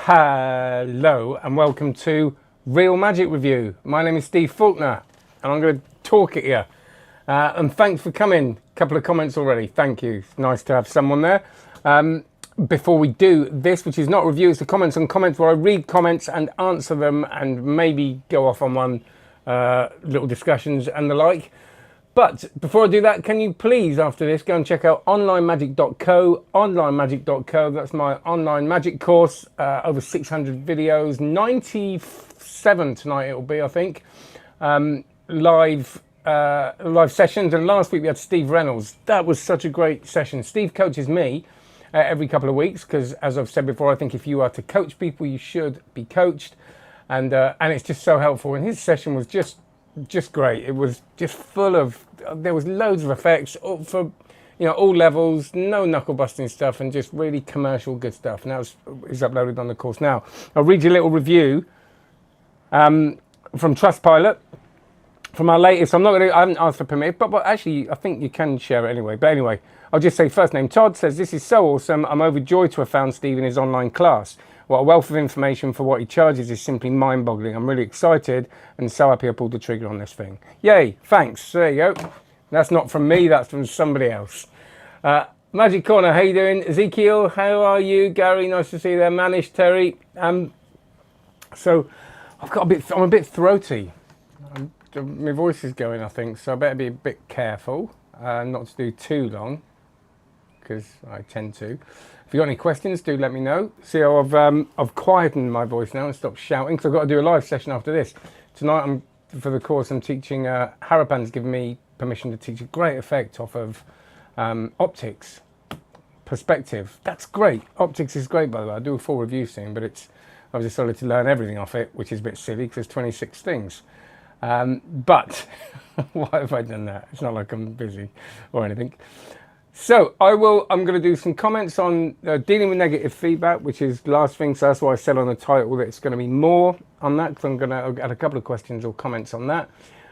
Hello and welcome to Real Magic Review. My name is Steve Faulkner and I'm going to talk at you. And thanks for coming. A couple of comments already. Thank you. It's nice to have someone there. Before we do this, which is not a review, it's the comments on comments where I read comments and answer them and maybe go off on one little discussions and the like. But before I do that, can you please, after this, go and check out onlinemagic.co, onlinemagic.co. That's my online magic course, over 600 videos, 97 tonight it'll be, I think, live sessions. And last week we had Steve Reynolds. That was such a great session. Steve coaches me every couple of weeks because, as I've said before, I think if you are to coach people, you should be coached. And it's just so helpful. And his session was just great. It was just full of, there was loads of effects for, all levels, no knuckle busting stuff, and just really commercial good stuff. And that is uploaded on the course now. I'll read you a little review from Trustpilot from our latest. I haven't asked for permission, but actually I think you can share it anyway. But anyway, I'll just say first name Todd says, "This is so awesome. I'm overjoyed to have found Steve in his online class. What a wealth of information for what he charges is simply mind-boggling. I'm really excited and so happy I pulled the trigger on this thing." Yay, thanks. There you go. That's not from me, that's from somebody else. Magic Corner, how you doing? Ezekiel, how are you? Gary, nice to see you there. Manish, Terry. So I'm a bit throaty. My voice is going, I think, so I better be a bit careful not to do too long, because I tend to. If you've got any questions, do let me know. See how I've quietened my voice now and stopped shouting, because I've got to do a live session after this. Tonight, for the course, I'm teaching, Harapan's given me permission to teach a great effect off of optics, perspective. That's great. Optics is great, by the way. I'll do a full review soon, but I've decided to learn everything off it, which is a bit silly, because there's 26 things. But why have I done that? It's not like I'm busy or anything. So I'm going to do some comments on dealing with negative feedback, which is the last thing. So that's why I said on the title that it's going to be more on that, because I'm going to add a couple of questions or comments on that.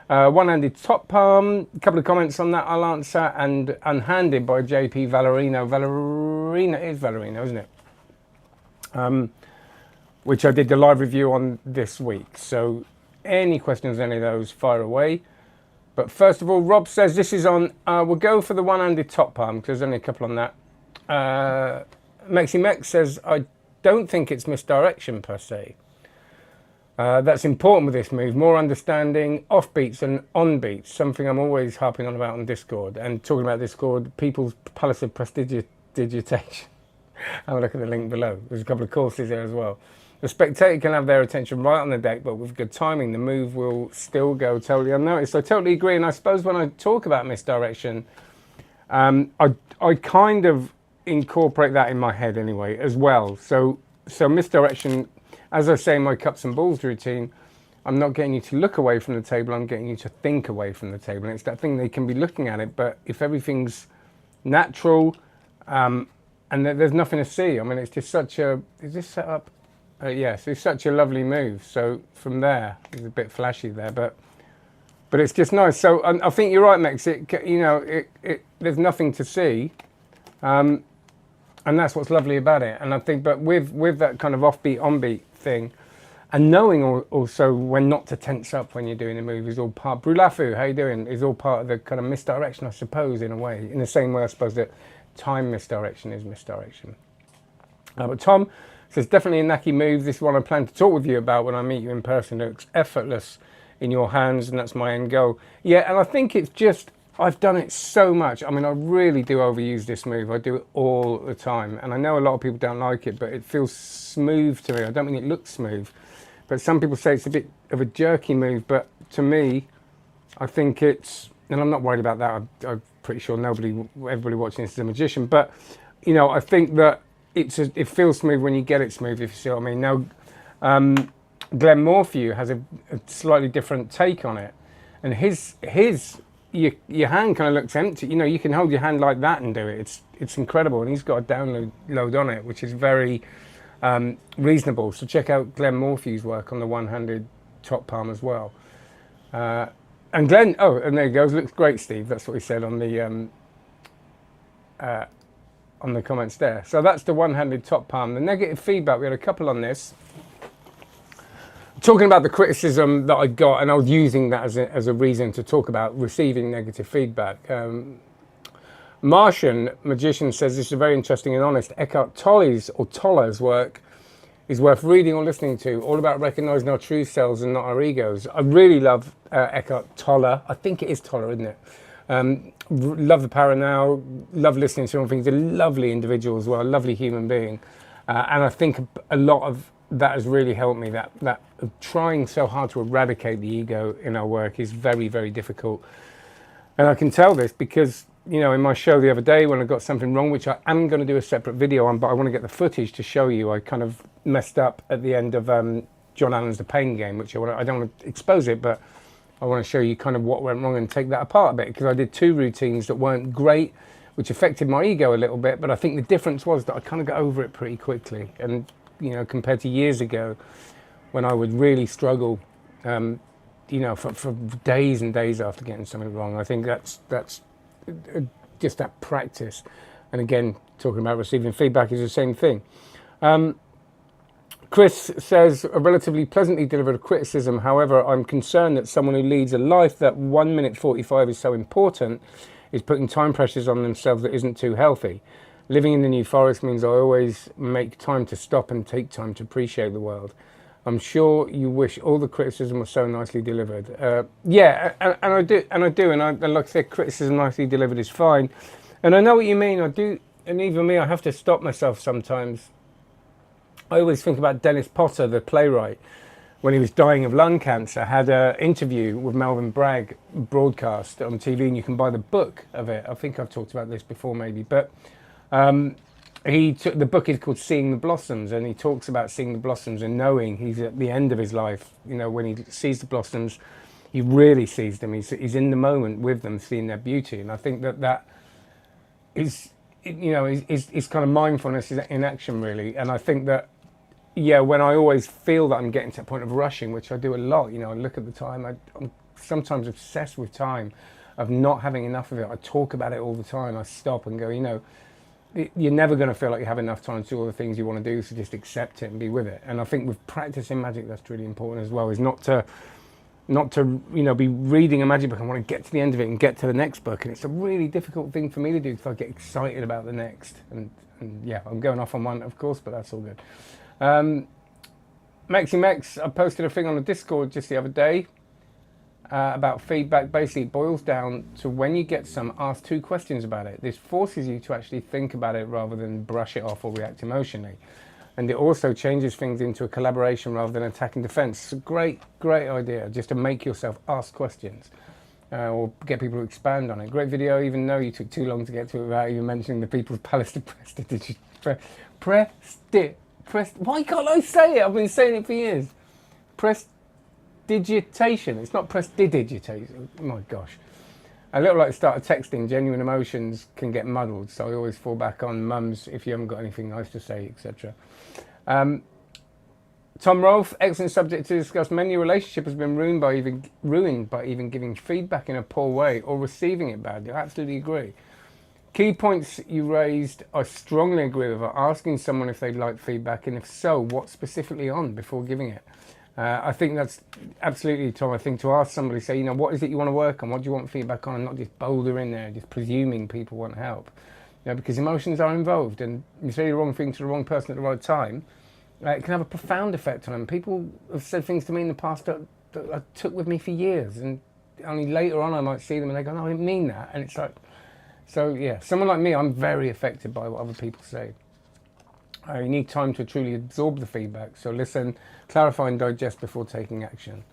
One-handed top palm, a couple of comments on that I'll answer, and unhanded by JP Valerino. It is Valerino, isn't it? Which I did the live review on this week. So any questions, any of those, fire away. But first of all, Rob says this is on, we'll go for the one-handed top palm, because there's only a couple on that. Meximex says, I don't think it's misdirection per se. That's important with this move, more understanding off-beats and on-beats, something I'm always harping on about on Discord. And talking about Discord, people's palace of prestidigitation. Have a look at the link below. There's a couple of courses there as well. The spectator can have their attention right on the deck, but with good timing, the move will still go totally unnoticed. I totally agree, and I suppose when I talk about misdirection, I kind of incorporate that in my head anyway as well. So misdirection, as I say in my cups and balls routine, I'm not getting you to look away from the table, I'm getting you to think away from the table. And it's that thing they can be looking at it, but if everything's natural and there's nothing to see, I mean, it's just such a, is this set up? Yes, it's such a lovely move. So from there, it's a bit flashy there, but it's just nice. So I think you're right, Mex. There's nothing to see, and that's what's lovely about it. And I think, but with that kind of offbeat, onbeat thing, and knowing also when not to tense up when you're doing a move is all part. Brulafu, how you doing? Is all part of the kind of misdirection, I suppose, in a way. In the same way, I suppose that time misdirection is misdirection. But Tom says, definitely a knacky move. This is one I plan to talk with you about when I meet you in person. It looks effortless in your hands, and that's my end goal. Yeah, and I think it's just, I've done it so much. I mean, I really do overuse this move. I do it all the time. And I know a lot of people don't like it, but it feels smooth to me. I don't mean it looks smooth, but some people say it's a bit of a jerky move. But to me, I think it's, and I'm not worried about that. I'm pretty sure everybody watching this is a magician. But, I think that it feels smooth when you get it smooth, if you see what I mean. Now, Glenn Morphew has a slightly different take on it, and your hand kind of looks empty. You can hold your hand like that and do it. It's incredible, and he's got a download on it, which is very reasonable. So check out Glenn Morphew's work on the one-handed top palm as well. And Glenn, and there he goes. Looks great, Steve. That's what he said on the on the comments there. So that's the one-handed top palm. The negative feedback, we had a couple on this. Talking about the criticism that I got, and I was using that as a reason to talk about receiving negative feedback. Martian Magician says this is very interesting and honest. Eckhart Tolle's work is worth reading or listening to, all about recognizing our true selves and not our egos. I really love Eckhart Tolle. I think it is Tolle, isn't it? Love The Power Now, love listening to him. I think he's a lovely individual as well, a lovely human being. And I think a lot of that has really helped me, that trying so hard to eradicate the ego in our work is very, very difficult. And I can tell this because, you know, in my show the other day when I got something wrong, which I am going to do a separate video on, but I want to get the footage to show you, I kind of messed up at the end of John Allen's The Pain Game, which I don't want to expose it, but I want to show you kind of what went wrong and take that apart a bit, because I did 2 routines that weren't great, which affected my ego a little bit, but I think the difference was that I kind of got over it pretty quickly. And, you know, compared to years ago when I would really struggle, you know, for days and days after getting something wrong. I think that's just that practice. And again, talking about receiving feedback is the same thing. Chris says, a relatively pleasantly delivered criticism. However, I'm concerned that someone who leads a life that 1 minute 45 is so important is putting time pressures on themselves that isn't too healthy. Living in the New Forest means I always make time to stop and take time to appreciate the world. I'm sure you wish all the criticism was so nicely delivered. Yeah, and I do, and like I said, criticism nicely delivered is fine. And I know what you mean. I do, and even me, I have to stop myself sometimes. I always think about Dennis Potter, the playwright, when he was dying of lung cancer, had an interview with Melvin Bragg broadcast on TV, and you can buy the book of it. I think I've talked about this before, maybe, but the book is called Seeing the Blossoms, and he talks about seeing the blossoms and knowing he's at the end of his life. You know, when he sees the blossoms, he really sees them. He's in the moment with them, seeing their beauty. And I think that is, you know, is kind of mindfulness in action, really. And I think that, yeah, when I always feel that I'm getting to a point of rushing, which I do a lot, you know, I look at the time, I'm sometimes obsessed with time, of not having enough of it. I talk about it all the time. I stop and go, you know, you're never going to feel like you have enough time to do all the things you want to do, so just accept it and be with it. And I think with practicing magic, that's really important as well, is not to you know, be reading a magic book and want to get to the end of it and get to the next book. And it's a really difficult thing for me to do because I get excited about the next. And yeah, I'm going off on one, of course, but that's all good. Mex, I posted a thing on the Discord just the other day about feedback. Basically, it boils down to when you get some, ask 2 questions about it. This forces you to actually think about it rather than brush it off or react emotionally. And it also changes things into a collaboration rather than attack and defense. It's a great idea, just to make yourself ask questions or get people to expand on it. Great video, even though you took too long to get to it without even mentioning the People's Palace to why can't I say it? I've been saying it for years. Prestidigitation. It's not prestidigitation. Oh my gosh. A little like the start of texting, genuine emotions can get muddled, so I always fall back on mums if you haven't got anything nice to say, etc. Tom Rolfe, excellent subject to discuss. Many relationship has been ruined by even giving feedback in a poor way or receiving it badly. I absolutely agree. Key points you raised, I strongly agree with, are asking someone if they'd like feedback, and if so, what specifically on before giving it. I think that's absolutely, Tom. I think to ask somebody, say, you know, what is it you want to work on? What do you want feedback on? And not just boulder in there, just presuming people want help. You know, because emotions are involved, and you say the wrong thing to the wrong person at the right time, it can have a profound effect on them. People have said things to me in the past that I took with me for years, and only later on I might see them and they go, no, I didn't mean that. And it's like, so yeah, someone like me, I'm very affected by what other people say. You need time to truly absorb the feedback. So listen, clarify and digest before taking action.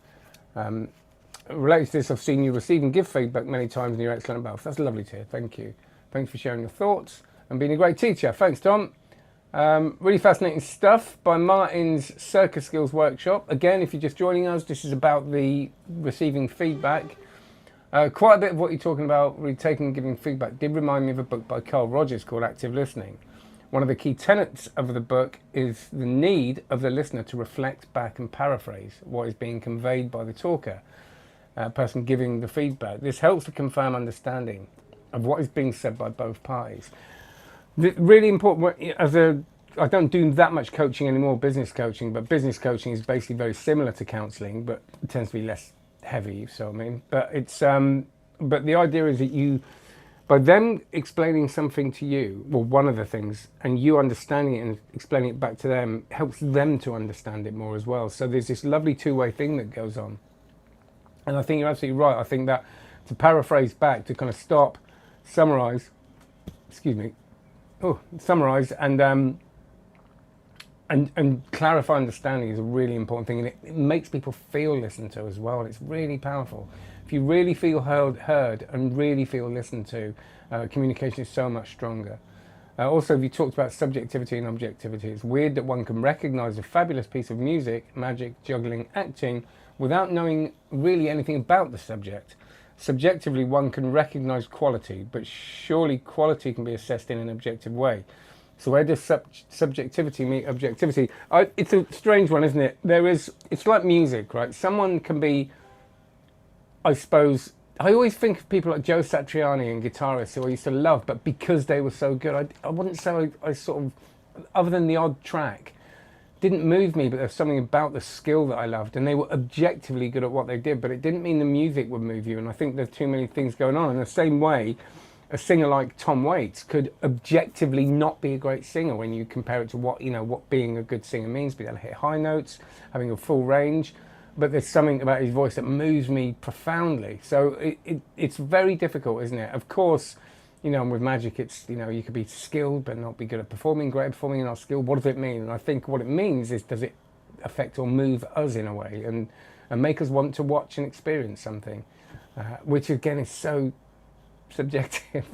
Related to this, I've seen you receive and give feedback many times and you're excellent at both. That's lovely to hear. Thank you. Thanks for sharing your thoughts and being a great teacher. Thanks, Tom. Really fascinating stuff by Martin's Circus Skills Workshop. Again, if you're just joining us, this is about the receiving feedback. Quite a bit of what you're talking about, really taking and giving feedback, did remind me of a book by Carl Rogers called Active Listening. One of the key tenets of the book is the need of the listener to reflect back and paraphrase what is being conveyed by the talker, person giving the feedback. This helps to confirm understanding of what is being said by both parties. Really important. I don't do that much coaching anymore, business coaching, but business coaching is basically very similar to counselling, but it tends to be less heavy. So I mean, but but the idea is that by them explaining something to you, well, one of the things, and you understanding it and explaining it back to them helps them to understand it more as well. So there's this lovely two-way thing that goes on. And I think you're absolutely right. I think that, to paraphrase back, to kind of summarize and clarify understanding is a really important thing, and it makes people feel listened to as well, and it's really powerful. If you really feel heard and really feel listened to, communication is so much stronger. Also, you talked about subjectivity and objectivity. It's weird that one can recognize a fabulous piece of music, magic, juggling, acting, without knowing really anything about the subject. Subjectively, one can recognize quality, but surely quality can be assessed in an objective way. So where does subjectivity meet objectivity? It's a strange one, isn't it? It's like music, right? Someone can be, I suppose, I always think of people like Joe Satriani and guitarists who I used to love, but because they were so good, I wouldn't say I sort of, other than the odd track, didn't move me, but there's something about the skill that I loved, and they were objectively good at what they did, but it didn't mean the music would move you. And I think there's too many things going on. In the same way, a singer like Tom Waits could objectively not be a great singer when you compare it to what being a good singer means, be able to hit high notes, having a full range. But there's something about his voice that moves me profoundly. So it's very difficult, isn't it? Of course, and with magic, it's, you could be skilled but not be good at performing, great at performing and not skilled. What does it mean? And I think what it means is, does it affect or move us in a way and make us want to watch and experience something, which again is so subjective.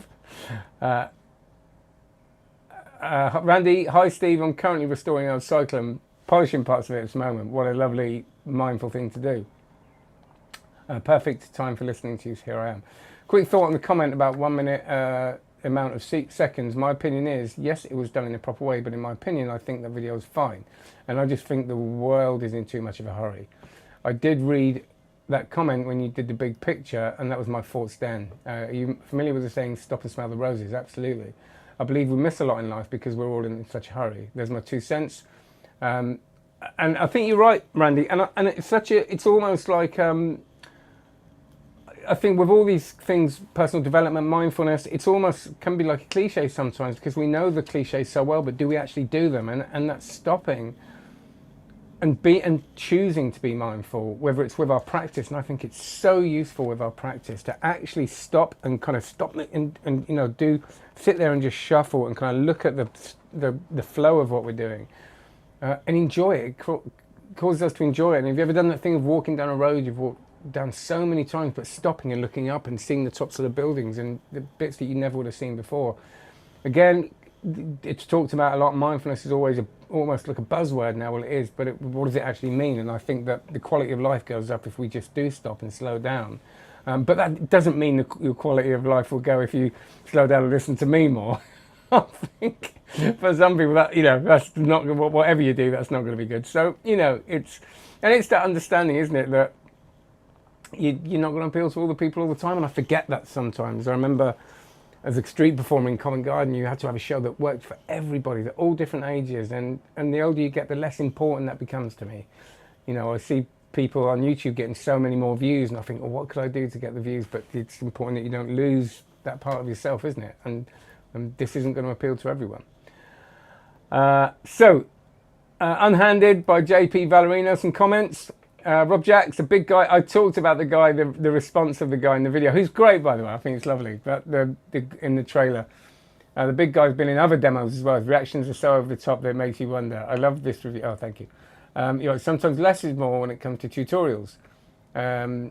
Randy, hi Steve, I'm currently restoring our cyclone, polishing parts of it at this moment. What a lovely, mindful thing to do. Perfect time for listening to you, so here I am. Quick thought on the comment about 1 minute amount of seconds. My opinion is, yes, it was done in a proper way, but in my opinion, I think the video is fine. And I just think the world is in too much of a hurry. I did read that comment when you did the big picture, and that was my thoughts then. Are you familiar with the saying, stop and smell the roses? Absolutely. I believe we miss a lot in life because we're all in such a hurry. There's my 2 cents. And I think you're right, Randy. And it's almost like, I think with all these things, personal development, mindfulness, it's almost can be like a cliche sometimes because we know the cliches so well, but do we actually do them? And that's stopping and choosing to be mindful, whether it's with our practice. And I think it's so useful with our practice to actually stop and kind of stop and sit there and just shuffle and kind of look at the flow of what we're doing and enjoy it. It causes us to enjoy it. And have you ever done that thing of walking down a road you've walked down so many times, but stopping and looking up and seeing the tops of the buildings and the bits that you never would have seen before? Again, it's talked about a lot. Mindfulness is always almost like a buzzword now. Well, it is, but what does it actually mean? And I think that the quality of life goes up if we just do stop and slow down. But that doesn't mean your quality of life will go if you slow down and listen to me more. I think for some people that that's not, whatever you do, that's not going to be good. So it's that understanding, isn't it, that you're not going to appeal to all the people all the time. And I forget that sometimes. I remember as a street performer in Covent Garden, you had to have a show that worked for everybody, at all different ages. And the older you get, the less important that becomes to me. I see people on YouTube getting so many more views, and I think, well, what could I do to get the views? But it's important that you don't lose that part of yourself, isn't it? And this isn't going to appeal to everyone. Unhanded by JP Valerino, some comments. Rob Jacks, a big guy. I talked about the guy, the response of the guy in the video, who's great, by the way. I think it's lovely. But in the trailer, the big guy's been in other demos as well. His reactions are so over the top that it makes you wonder. I love this review. Oh, thank you. Sometimes less is more when it comes to tutorials. Long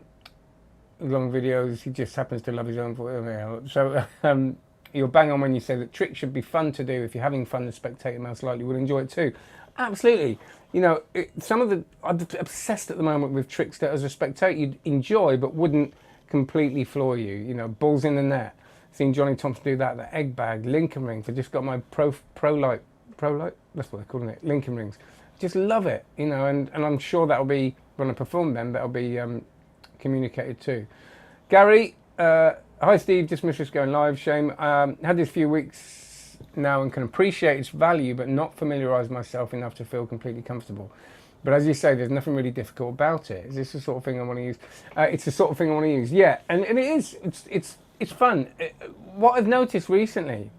videos, he just happens to love his own voice. So you're bang on when you say that tricks should be fun to do. If you're having fun, the spectator most likely will enjoy it too. Absolutely. I'm obsessed at the moment with tricks that as a spectator you'd enjoy but wouldn't completely floor you. Balls in the net. Seen Johnny Thompson do that, the egg bag, Lincoln rings. I just got my Pro-Light, that's what they're calling it, Lincoln rings. Just love it, and I'm sure that'll be, when I perform them, that'll be communicated too. Gary, hi Steve, just missed us going live, shame. Had this few weeks now and can appreciate its value, but not familiarise myself enough to feel completely comfortable. But as you say, there's nothing really difficult about it. Is this the sort of thing I want to use? It's the sort of thing I want to use. Yeah, and it is. It's fun. What I've noticed recently,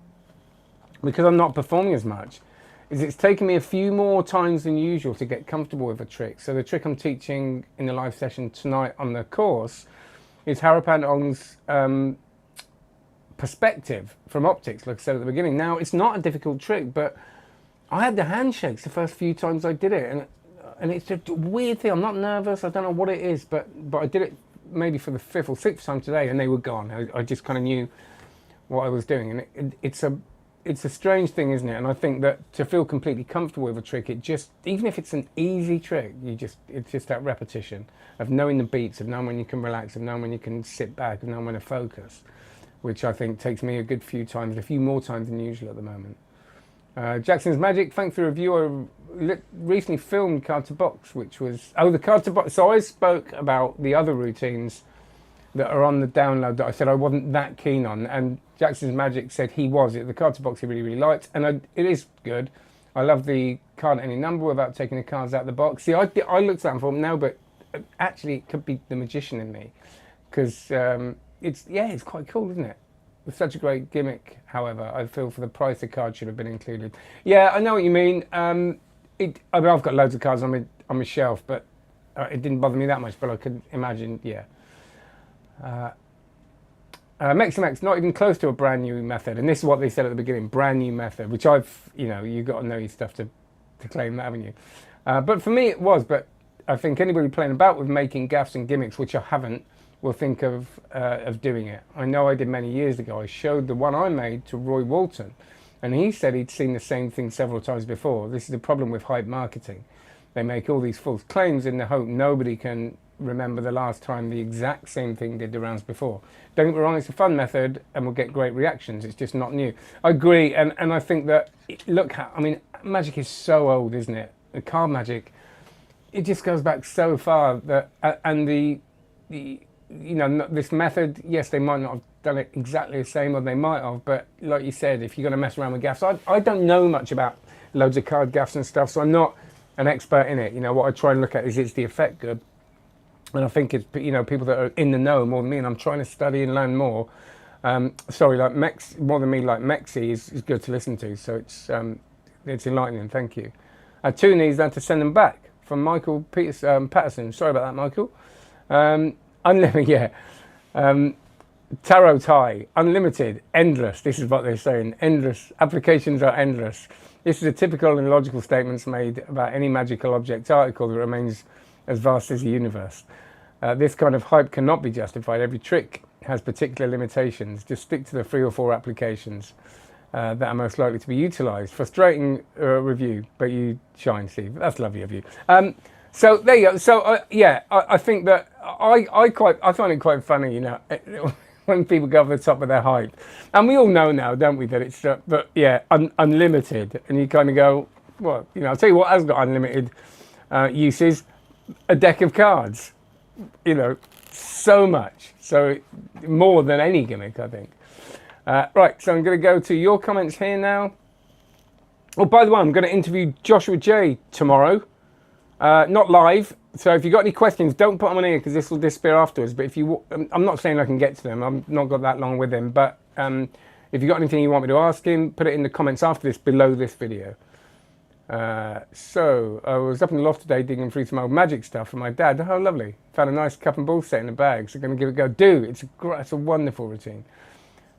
because I'm not performing as much, is it's taken me a few more times than usual to get comfortable with a trick. So the trick I'm teaching in the live session tonight on the course is Harapan Ong's perspective from optics, like I said at the beginning. Now, it's not a difficult trick, but I had the handshakes the first few times I did it, and it's a weird thing. I'm not nervous. I don't know what it is, but I did it maybe for the 5th or 6th time today, and they were gone. I just kind of knew what I was doing, and it's a strange thing, isn't it? And I think that to feel completely comfortable with a trick, it just, even if it's an easy trick, it's just that repetition of knowing the beats, of knowing when you can relax, of knowing when you can sit back, of knowing when to focus, which I think takes me a good few times, a few more times than usual at the moment. Jackson's Magic, thanks for the review. I recently filmed Card to Box, which was, the Card to Box. So I spoke about the other routines that are on the download that I said I wasn't that keen on, and Jackson's Magic said he was. The Card to Box he really, really liked, and it is good. I love the card at any number without taking the cards out of the box. See, I looked at that and thought, no, but actually it could be the magician in me, because it's quite cool, isn't it? It's such a great gimmick. However, I feel for the price the card should have been included. Yeah, I know what you mean. I've got loads of cards on my shelf, but it didn't bother me that much. But I could imagine, yeah. Meximex, not even close to a brand new method, and this is what they said at the beginning: brand new method, which you've got to know your stuff to claim that, haven't you? But for me, it was. But I think anybody playing about with making gaffs and gimmicks, which I haven't, will think of doing it. I know I did many years ago. I showed the one I made to Roy Walton, and he said he'd seen the same thing several times before. This is the problem with hype marketing. They make all these false claims in the hope nobody can remember the last time the exact same thing did the rounds before. Don't get me wrong, it's a fun method and will get great reactions. It's just not new. I agree, and I think that, magic is so old, isn't it? The card magic, it just goes back so far that, and this method, yes, they might not have done it exactly the same, or they might have, but like you said, if you're going to mess around with gaffs, I don't know much about loads of card gaffs and stuff, so I'm not an expert in it. What I try and look at is the effect good? And I think it's, people that are in the know more than me, and I'm trying to study and learn more. More than me, like Mexi is good to listen to, so it's enlightening, thank you. 2 needs then to send them back from Michael Patterson. Sorry about that, Michael. Unlimited, yeah. Tarot tie, unlimited, endless. This is what they're saying. Endless. Applications are endless. This is a typical and logical statements made about any magical object article that remains as vast as the universe. This kind of hype cannot be justified. Every trick has particular limitations. Just stick to the 3 or 4 applications that are most likely to be utilised. Frustrating review, but you shine, Steve. That's lovely of you. So there you go. So I think that I find it quite funny, when people go over the top of their hype, and we all know now, don't we, that it's unlimited, and you kind of go, well, I'll tell you what has got unlimited uses: a deck of cards. So much, so more than any gimmick, I think. Right, so I'm going to go to your comments here now. Oh, by the way, I'm going to interview Joshua J tomorrow. Not live, so if you've got any questions, don't put them on here because this will disappear afterwards. But I'm not saying I can get to them, I've not got that long with him, but if you've got anything you want me to ask him, put it in the comments after this, below this video. So I was up in the loft today digging through some old magic stuff for my dad. Oh, lovely. Found a nice cup and ball set in the bag, so I'm going to give it a go. It's a wonderful routine.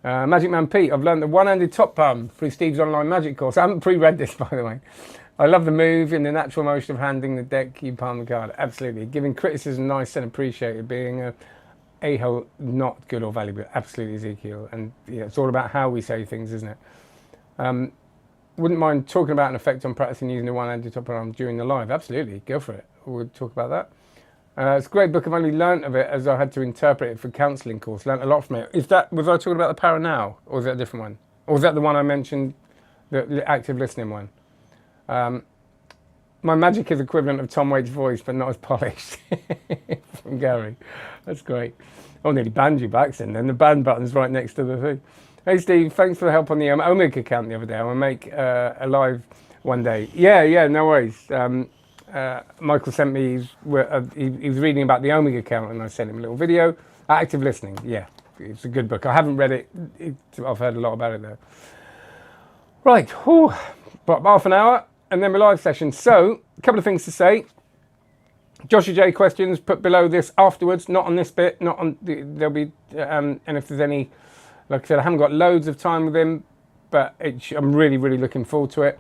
Magic Man Pete, I've learned the one-handed top palm through Steve's online magic course. I haven't pre-read this, by the way. I love the move and the natural motion of handing the deck, you palm the card. Absolutely. Giving criticism nice and appreciated. Being a-hole not good or valuable. Absolutely, Ezekiel. And it's all about how we say things, isn't it? Wouldn't mind talking about an effect on practicing using the one-handed top palm during the live. Absolutely. Go for it. We'll talk about that. It's a great book. I've only learnt of it as I had to interpret it for counselling course. Learnt a lot from it. Was I talking about the Power Now? Or was that a different one? Or was that the one I mentioned, the active listening one? My magic is equivalent of Tom Waits' voice, but not as polished. From Gary. That's great. Oh, nearly banned you by accident. Then the ban button's right next to the thing. Hey Steve, thanks for the help on the Omega account the other day. I'm gonna make a live one day. Yeah, no worries. Michael sent me, he was reading about the Omega account and I sent him a little video. Active Listening, yeah, it's a good book. I haven't read it, I've heard a lot about it though. Right, about half an hour and then my live session. So, a couple of things to say. Joshua J questions put below this afterwards, not on this bit, not on, there'll be, and if there's any, like I said, I haven't got loads of time with him, but I'm really, really looking forward to it.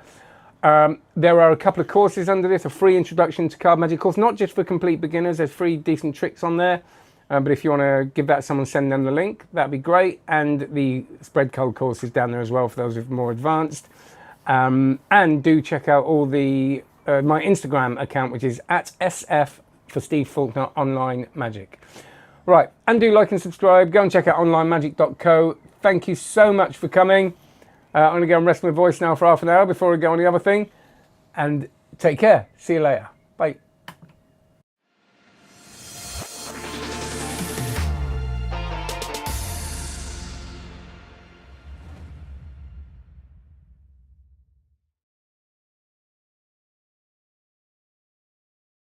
There are a couple of courses under this, a free introduction to card magic course, not just for complete beginners, there's 3 decent tricks on there. But if you want to give that to someone, send them the link, that'd be great. And the Spread Cull course is down there as well for those who are more advanced. And do check out all the my Instagram account, which is @SF for Steve Faulkner Online Magic. Right, and do like and subscribe. Go and check out onlinemagic.co. Thank you so much for coming. I'm going to go and rest my voice now for half an hour before I go on the other thing. And take care. See you later. Bye.